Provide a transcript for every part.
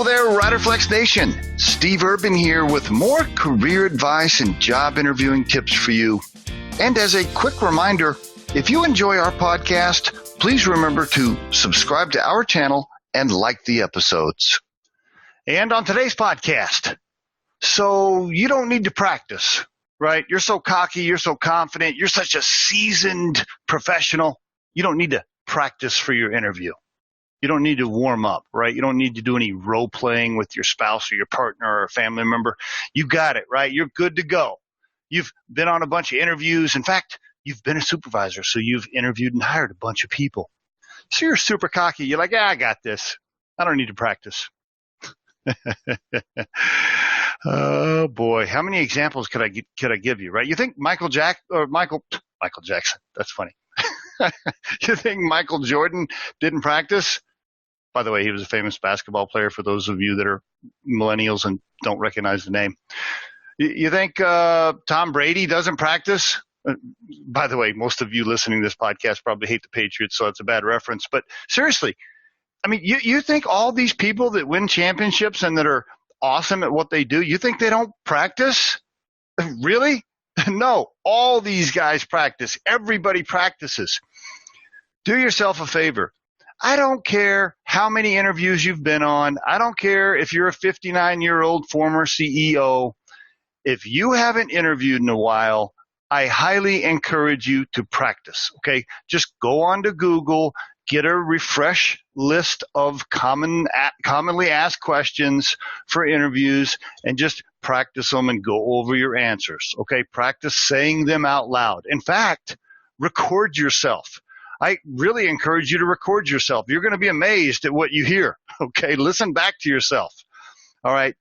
Hello there, Riderflex Nation. Steve Urban here with more career advice and job interviewing tips for you. And as a quick reminder, if you enjoy our podcast, please remember to subscribe to our channel and like the episodes. And on today's podcast, so you don't need to practice, right? You're so cocky, you're so confident, you're such a seasoned professional. You don't need to practice for your interview. You don't need to warm up, right? You don't need to do any role playing with your spouse or your partner or a family member. You got it, right? You're good to go. You've been on a bunch of interviews. In fact, you've been a supervisor, so you've interviewed and hired a bunch of people. So you're super cocky. You're like, I got this. I don't need to practice. Oh boy, how many examples could I give you, right? You think Michael Jackson, that's funny. You think Michael Jordan didn't practice? By the way, he was a famous basketball player for those of you that are millennials and don't recognize the name. You think Tom Brady doesn't practice? By the way, most of you listening to this podcast probably hate the Patriots, so it's a bad reference. But seriously, I mean, you think all these people that win championships and that are awesome at what they do, you think they don't practice? Really? No, all these guys practice. Everybody practices. Do yourself a favor. I don't care how many interviews you've been on. I don't care if you're a 59-year-old former CEO. If you haven't interviewed in a while, I highly encourage you to practice, okay? Just go on to Google, get a refresh list of commonly asked questions for interviews, and just practice them and go over your answers, okay? Practice saying them out loud. In fact, record yourself. I really encourage you to record yourself. You're going to be amazed at what you hear, okay? Listen back to yourself, all right?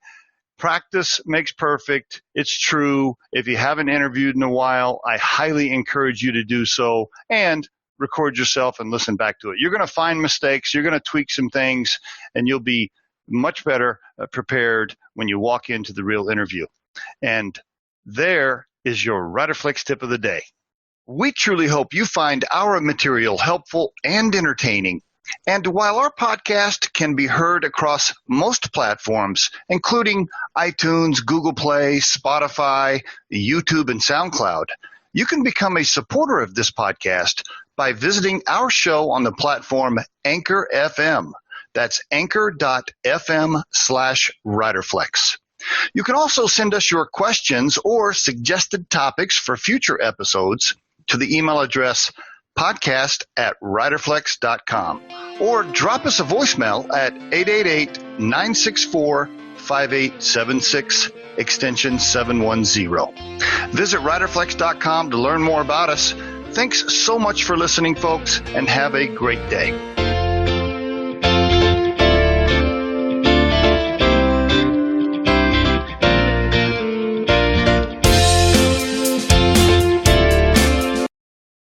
Practice makes perfect. It's true. If you haven't interviewed in a while, I highly encourage you to do so and record yourself and listen back to it. You're going to find mistakes. You're going to tweak some things, and you'll be much better prepared when you walk into the real interview. And there is your Riderflex tip of the day. We truly hope you find our material helpful and entertaining. And while our podcast can be heard across most platforms, including iTunes, Google Play, Spotify, YouTube, and SoundCloud, you can become a supporter of this podcast by visiting our show on the platform Anchor FM. That's anchor.fm/Riderflex. You can also send us your questions or suggested topics for future episodes to the email address podcast@riderflex.com or drop us a voicemail at 888-964-5876 extension 710. Visit riderflex.com to learn more about us. Thanks so much for listening, folks, and have a great day.